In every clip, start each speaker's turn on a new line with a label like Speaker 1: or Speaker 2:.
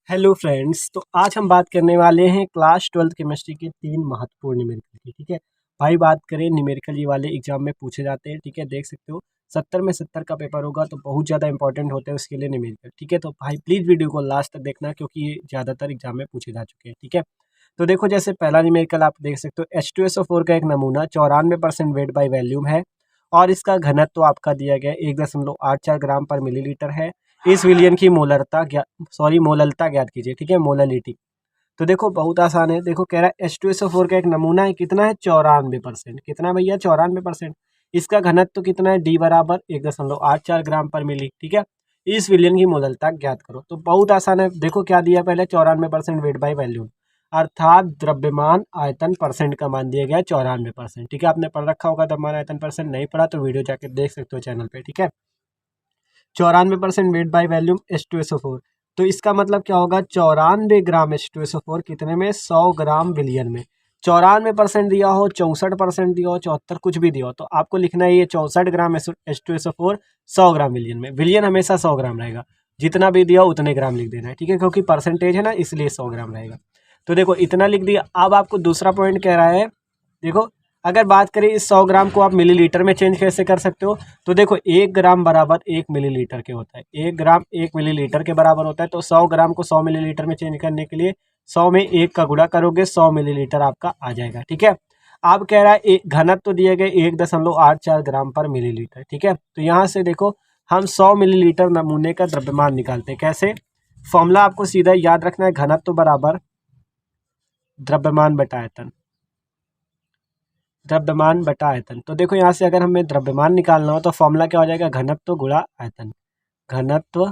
Speaker 1: Hello friends, तो आज हम बात करने वाले हैं क्लास 12th केमिस्ट्री के 3 महत्वपूर्ण न्यूमेरिकल की। ठीक है भाई, बात करें न्यूमेरिकल, ये वाले एग्जाम में पूछे जाते हैं। ठीक है, देख सकते हो 70 में 70 का पेपर होगा, तो बहुत ज़्यादा इंपॉर्टेंट होते हैं उसके लिए न्यूमेरिकल। ठीक है, तो भाई प्लीज़ वीडियो को लास्ट तक देखना, क्योंकि ये ज़्यादातर एग्जाम में पूछे जा चुके हैं। ठीक है, तो देखो जैसे पहला न्यूमेरिकल आप देख सकते हो, H2SO4 का एक नमूना 94% वेट बाई वॉल्यूम है और इसका घनत्व तो आपका दिया गया 1.84 ग्राम पर मिलीलीटर है। इस विलयन की मोललता ज्ञात कीजिए। ठीक है, मोललिटी। तो देखो बहुत आसान है। देखो कह रहा है H2SO4 का एक नमूना है, कितना है 94%। कितना भैया 94%। इसका घनत्व तो कितना है, D बराबर 1.84 ग्राम पर मिली। ठीक है, इस विलयन की मोललता ज्ञात करो। तो बहुत आसान है। देखो क्या दिया, पहले 94% वेट बाई वॉल्यूम, अर्थात द्रव्यमान आयतन परसेंट का मान दिया गया है 94%। ठीक है, आपने पढ़ रखा होगा द्रव्यमान आयतन परसेंट, नहीं पढ़ा तो वीडियो जाके देख सकते हो चैनल पे। ठीक है, 94% वेट बाई वॉल्यूम H2SO4, तो इसका मतलब क्या होगा, 94 ग्राम H2SO4 कितने में, 100 ग्राम विलियन में। 94% दिया हो, 64% दिया हो, 74 कुछ भी दिया हो, तो आपको लिखना है ये 64 ग्राम H2SO4 100 ग्राम विलियन में। विलियन हमेशा 100 ग्राम रहेगा, जितना भी दिया हो उतने ग्राम लिख देना है। ठीक है, क्योंकि परसेंटेज है ना, इसलिए 100 ग्राम रहेगा। तो देखो इतना लिख दिया। अब आपको दूसरा पॉइंट कह रहा है, देखो अगर बात करें इस 100 ग्राम को आप मिलीलीटर में चेंज कैसे कर सकते हो, तो देखो 1 ग्राम बराबर 1 मिलीलीटर के होता है। 1 ग्राम 1 मिलीलीटर के बराबर होता है। तो 100 ग्राम को 100 मिलीलीटर में चेंज करने के लिए 100 में 1 का गुणा करोगे, 100 मिलीलीटर आपका आ जाएगा। ठीक है, अब कह रहा है घनत्व तो दिए गए 1.84 ग्राम पर मिलीलीटर। ठीक है, तो यहाँ से देखो हम 100 मिलीलीटर नमूने का द्रव्यमान निकालते हैं। कैसे, फॉर्मूला आपको सीधा याद रखना है, घनत्व बराबर द्रव्यमान बटा आयतन। द्रव्यमान बटा आयतन। तो देखो यहाँ से अगर हमें द्रव्यमान निकालना हो तो फॉर्मूला क्या हो जाएगा, घनत्व गुणा आयतन। घनत्व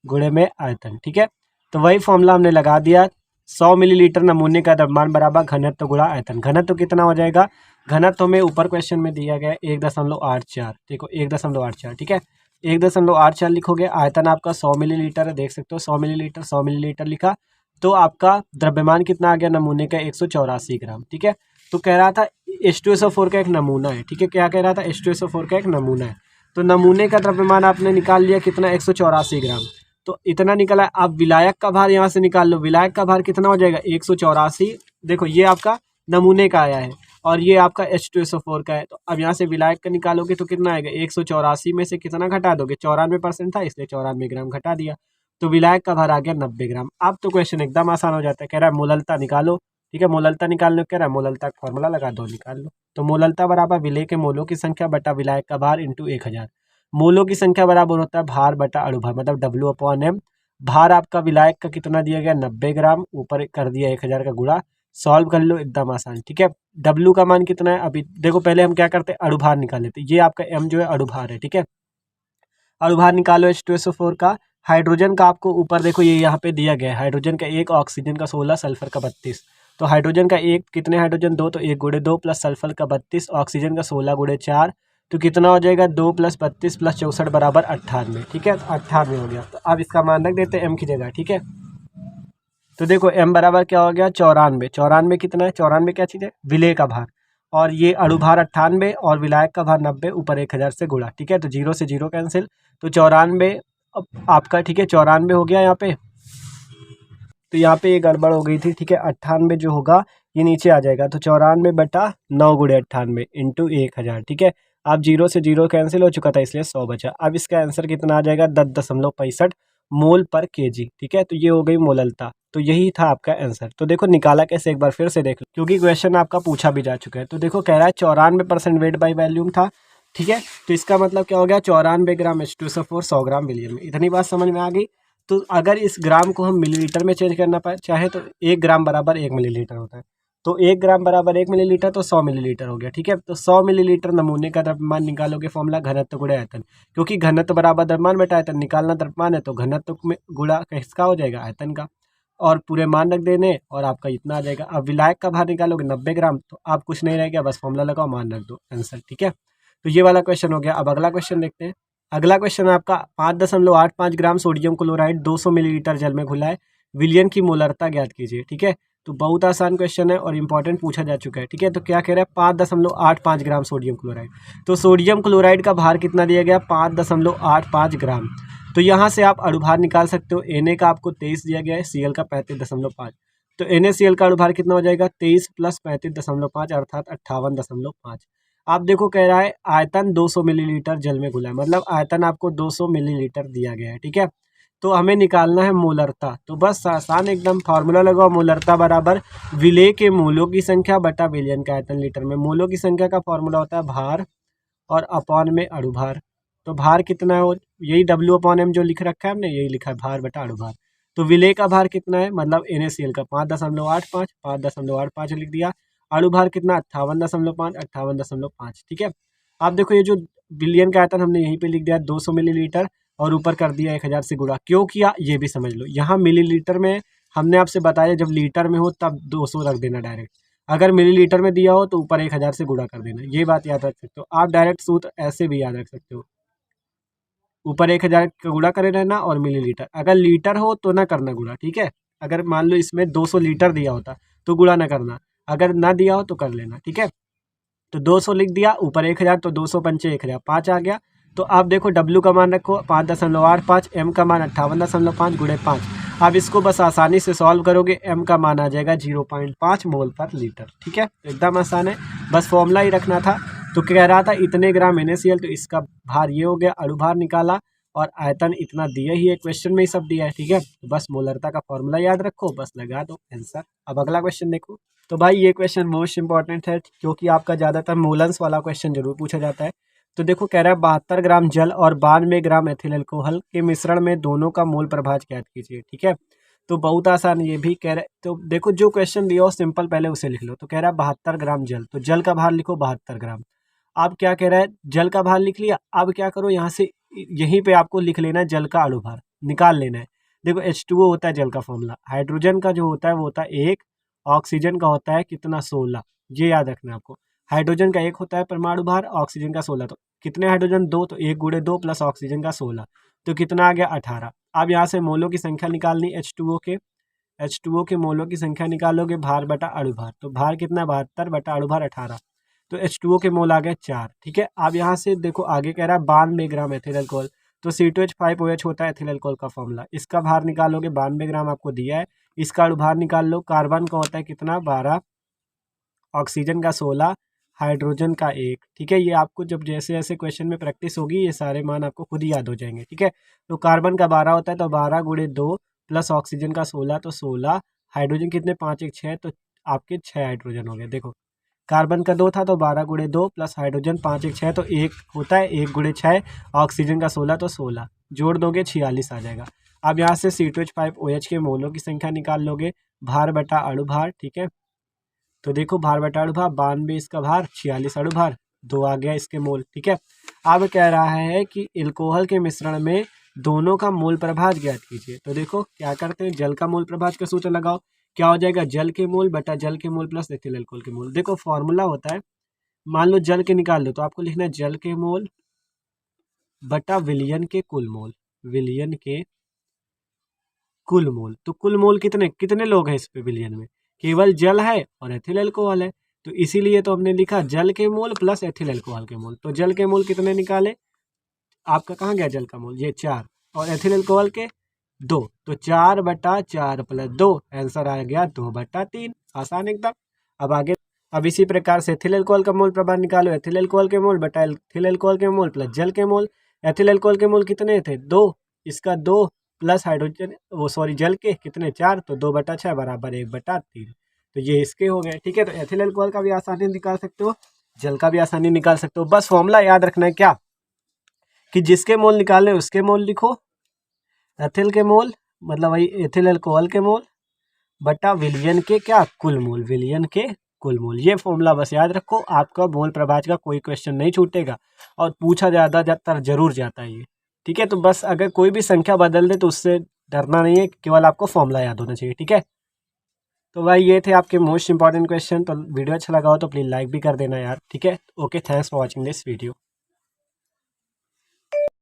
Speaker 1: गुणे में आयतन। ठीक है, तो वही फॉर्मूला हमने लगा दिया। 100 मिलीलीटर नमूने का द्रव्यमान बराबर घनत्व गुणा आयतन। घनत्व कितना हो जाएगा, घनत्व में ऊपर क्वेश्चन में दिया गया 1.84। देखो 1.84। ठीक है, 1.84 लिखोगे। आयतन आपका 100 मिलीलीटर है, देख सकते हो 100 मिलीलीटर, 100 मिलीलीटर लिखा तो आपका द्रव्यमान कितना आ गया नमूने का, 184 ग्राम। ठीक है, तो कह रहा था H2SO4 का एक नमूना है। ठीक है, क्या कह रहा था, H2SO4 का एक नमूना है। तो नमूने का द्रव्यमान आपने निकाल लिया कितना, 184 ग्राम। तो इतना निकला। आप विलायक का भार यहाँ से निकाल लो। विलायक का भार कितना हो जाएगा, 184। देखो ये आपका नमूने का आया है और ये आपका H2SO4 का है। तो अब यहाँ से विलायक का निकालोगे तो कितना आएगा, 184 में से कितना घटा दोगे, 94% था इसलिए 94 ग्राम घटा दिया। तो विलायक का भार आ गया 90 ग्राम। अब तो क्वेश्चन एकदम आसान हो जाता है। कह रहा है मोललता निकालो। ठीक है, मोललता निकालने को कह रहा है, मोललता का फॉर्मूला लगा दो, निकाल लो। तो मोललता बराबर विलेय के मोलों की संख्या बटा विलायक का भार इंटू 1000। मोलों की संख्या बराबर होता है भार बटा अणुभार, मतलब W/M। भार आपका विलायक का कितना दिया गया, 90 ग्राम, ऊपर कर दिया 1000 का गुणा। सॉल्व कर लो, एकदम आसान। ठीक है, W का मान कितना है, अभी देखो पहले हम क्या करते हैं, अणुभार निकाल लेते हैं। ये आपका M जो है अणुभार है। ठीक है, अणुभार निकालो H2SO4 का। हाइड्रोजन का आपको ऊपर देखो ये यहाँ पे दिया गया है, हाइड्रोजन का 1, ऑक्सीजन का 16, सल्फर का 32। तो हाइड्रोजन का 1, कितने हाइड्रोजन 2, तो 1 गुणे 2 प्लस सल्फर का 32, ऑक्सीजन का 16 गुणे 4, तो कितना हो जाएगा, 2 प्लस 32 प्लस 64 बराबर 98। ठीक है, तो 98 हो गया। तो अब इसका मान रख देते हैं M की जगह। ठीक है, तो देखो M बराबर क्या हो गया, 94। 94 कितना है, 94 क्या चीज़ है, विलेय का भार। और ये अणुभार 98 और विलायक का भार 90, ऊपर 1000 से गुणा। ठीक है, तो 0 से 0 कैंसिल, तो 94 आपका। ठीक है, 94 हो गया यहाँ पे। तो यहाँ पे ये गड़बड़ हो गई थी। ठीक है, 98 जो होगा ये नीचे आ जाएगा, तो 94 बटा 9 गुणे 98 इंटू 1000। ठीक है, अब 0 से 0 कैंसिल हो चुका था इसलिए 100 बचा। अब इसका आंसर कितना आ जाएगा, 10.65 मोल पर केजी। ठीक है, तो ये हो गई मोललता। तो यही था आपका आंसर। तो देखो निकाला कैसे, एक बार फिर से देख लो, क्योंकि क्वेश्चन आपका पूछा भी जा चुका है। तो देखो कह रहा है 94% वेट बाई वॉल्यूम था। ठीक है, तो इसका मतलब क्या हो गया, 94 ग्राम H2SO4 100 ग्राम विलियन में। इतनी बात समझ में आ गई। तो अगर इस ग्राम को हम मिलीलीटर में चेंज करना चाहे तो 1 ग्राम बराबर 1 मिलीलीटर होता है। तो 1 ग्राम बराबर 1 मिलीलीटर, तो 100 मिलीलीटर हो गया। ठीक है, तो 100 मिलीलीटर नमूने का द्रव्यमान निकालोगे, फॉर्मूला घनत्व गुणा आयतन, क्योंकि घनत्व बराबर द्रव्यमान बटा आयतन, निकालना द्रव्यमान है तो घनत्व में गुणा किसका हो जाएगा, आयतन का, और पूरे मान रख देने और आपका इतना आ जाएगा। अब विलायक का भार निकालोगे 90 ग्राम, तो आप कुछ नहीं रह गया, बस फॉर्मूला लगाओ, मान रख दो, आंसर। ठीक है, तो ये वाला क्वेश्चन हो गया। अब अगला क्वेश्चन देखते हैं। अगला क्वेश्चन आपका 5.85 ग्राम सोडियम क्लोराइड 200 मिलीलीटर जल में घुला है, विलयन की मोलरता ज्ञात कीजिए। ठीक है, तो बहुत आसान क्वेश्चन है और इंपॉर्टेंट पूछा जा चुका है। ठीक है, तो क्या कह रहा है, 5.85 ग्राम सोडियम क्लोराइड। तो सोडियम क्लोराइड का भार कितना दिया गया, 5.85 ग्राम। तो यहाँ से आप अणुभार निकाल सकते हो। Na का आपको 23 दिया गया है, Cl का 35.5, तो NaCl का अणुभार कितना हो जाएगा 23 + 35.5 अर्थात 58.5। आप देखो कह रहा है आयतन 200 मिलीलीटर जल में घुला है, मतलब आयतन आपको 200 मिलीलीटर दिया गया है, ठीक है। तो हमें निकालना है मोलरता, तो बस आसान एकदम फार्मूला लगाओ, मोलरता बराबर विलेय के मोलों की संख्या बटा विलयन का आयतन लीटर में। मोलों की संख्या का फॉर्मूला होता है भार और अपॉन में अणुभार। तो भार कितना है, यही W/M जो लिख रखा है हमने, यही लिखा है भार बटा अणुभार। तो विलेय का भार कितना है, मतलब NaCl का 5.85 लिख दिया। अणुभार कितना 58.5, ठीक है। आप देखो ये जो बिलियन का आयतन हमने यहीं पे लिख दिया 200 मिलीलीटर और ऊपर कर दिया 1000 से गुणा। क्यों किया ये भी समझ लो, यहाँ मिलीलीटर में हमने आपसे बताया जब लीटर में हो तब 200 रख देना डायरेक्ट, अगर मिलीलीटर में दिया हो तो ऊपर 1000 से गुणा कर देना, ये बात याद रख सकते हो। आप डायरेक्ट सूत्र ऐसे भी याद रख सकते हो, ऊपर 1000 का गुणा करे रहना और मिलीलीटर। अगर लीटर हो तो ना करना गुणा, ठीक है। अगर मान लो इसमें 200 लीटर दिया होता तो गुणा ना करना, अगर ना दिया हो तो कर लेना, ठीक है। तो 200 लिख दिया, ऊपर 1000 तो 200 पंचे 1000 5 आ गया। तो आप देखो W का मान रखो 5.85, M का मान 58.5 गुणे 5। आप इसको बस आसानी से सॉल्व करोगे, M का मान आ जाएगा 0.5 मोल पर लीटर, ठीक है। एकदम आसान है, बस फॉर्मूला ही रखना था। तो कह रहा था इतने ग्राम NaCl, तो इसका भार ये हो गया, अणुभार निकाला और आयतन इतना दिया ही है, क्वेश्चन में ही सब दिया है, ठीक है। तो बस मोलरता का फॉर्मूला याद रखो, बस लगा दो आंसर। अब अगला क्वेश्चन देखो। तो भाई ये क्वेश्चन मोस्ट इंपॉर्टेंट है, क्योंकि आपका ज़्यादातर मोलन्स वाला क्वेश्चन जरूर पूछा जाता है। तो देखो कह रहा है 72 ग्राम जल और 92 ग्राम एथिल अल्कोहल के मिश्रण में दोनों का मोल प्रभाव ज्ञात कीजिए, ठीक है। तो बहुत आसान, ये भी कह रहे, तो देखो जो क्वेश्चन दिया हो सिंपल पहले उसे लिख लो। तो कह रहा है 72 ग्राम जल, तो जल का भार लिखो 72 ग्राम। अब क्या कह रहा है, जल का भार लिख लिया, अब क्या करो यहाँ से यहीं पे आपको लिख लेना है जल का अणुभार, निकाल लेना है। देखो H2O होता है जल का फॉर्मूला, हाइड्रोजन का जो होता है वो होता है 1, ऑक्सीजन का होता है कितना 16, ये याद रखना है आपको। हाइड्रोजन का 1 होता है परमाणु भार, ऑक्सीजन का 16, तो कितने हाइड्रोजन 2, तो 1 गुणे 2 प्लस ऑक्सीजन का 16, तो कितना आ गया 18। अब यहाँ से मोलों की संख्या निकालनी H2O के मोलों की संख्या निकालोगे भार बटा अणुभार, तो भार कितना 72 बटा अणुभार 18, तो H2O के मोल आ गए 4, ठीक है। अब यहाँ से देखो आगे कह रहा है 92 ग्राम एथिल अल्कोहल, तो C2H5OH होता है एथिल अल्कोहल का फॉर्मूला, इसका भार निकालोगे 92 ग्राम आपको दिया है, इसका अणुभार निकाल लो। कार्बन का होता है कितना 12, ऑक्सीजन का 16, हाइड्रोजन का 1, ठीक है। ये आपको जब जैसे जैसे क्वेश्चन में प्रैक्टिस होगी ये सारे मान आपको खुद ही याद हो जाएंगे, ठीक है। तो कार्बन का 12 होता है, तो 12 गुणे 2 प्लस ऑक्सीजन का 16, तो 16, हाइड्रोजन कितने 5 1 6, तो आपके 6 हाइड्रोजन हो गए। देखो कार्बन का 2 था तो 12 गुणे 2 प्लस हाइड्रोजन 5 1 6, तो 1 होता है, 1 गुणे 6, ऑक्सीजन का 16, तो 16 जोड़ दोगे 46 आ जाएगा। अब यहाँ से C2H5OH के मोलों की संख्या निकाल लोगे, भार बटा अणुभार, ठीक है। तो देखो भार बटा अणुभार 92 इसका भार, 46 अणुभार, 2 आ गया इसके मोल, ठीक है। अब कह रहा है कि एल्कोहल के मिश्रण में दोनों का मोल प्रभाव ज्ञात कीजिए। तो देखो क्या करते हैं, जल का मोल प्रभाव का सूत्र लगाओ, क्या हो जाएगा जल के मोल बटा जल के मोल प्लस एथिल अल्कोहल के मोल। देखो फॉर्मूला होता है, मान लो जल के निकाल लो तो आपको लिखना है जल के मोल बटा विलयन के कुल मोल, विलयन के कुल मोल। तो कुल मोल कितने कितने लोग हैं इस पे विलयन में, केवल जल है और एथिल अल्कोहल है, तो इसीलिए तो हमने लिखा जल के मोल प्लस एथिल अल्कोहल के मोल। तो जल के मोल कितने निकाले, आपका कहाँ गया जल का मोल, ये 4, और एथिल अल्कोहल के 2, तो 4 बटा 4 प्लस 2, आंसर आ गया 2 बटा 3, आसान एकदम। अब आगे, अब इसी प्रकार से एथिल अल्कोहल का मोल प्रभाव निकालो, एथिल अल्कोहल के मोल बटा एथिल अल्कोहल के मोल प्लस जल के मोल। एथिल अल्कोहल के मोल कितने थे 2, इसका 2 प्लस हाइड्रोजन वो सॉरी जल के कितने 4, तो 2 बटा 6 बराबर 1 बटा 3, तो ये इसके हो गए, ठीक है। तो एथिल अल्कोहल का भी आसानी निकाल सकते हो, जल का भी आसानी निकाल सकते हो, बस फॉर्मूला याद रखना है क्या, कि जिसके मोल निकालने उसके मोल लिखो, एथिल के मोल मतलब वही एथिल अल्कोहल के मोल बटा विलयन के क्या कुल मोल, विलयन के कुल मोल। ये फॉर्मूला बस याद रखो, आपका मोल प्रभाव का कोई क्वेश्चन नहीं छूटेगा और पूछा ज़्यादातर जरूर जाता है ये, ठीक है। तो बस अगर कोई भी संख्या बदल दे तो उससे डरना नहीं है, केवल आपको फॉर्मूला याद होना चाहिए, ठीक है। तो भाई ये थे आपके मोस्ट इंपॉर्टेंट क्वेश्चन। तो वीडियो अच्छा लगा हो तो प्लीज़ लाइक भी कर देना यार, ठीक है। Okay, thanks for watching this video.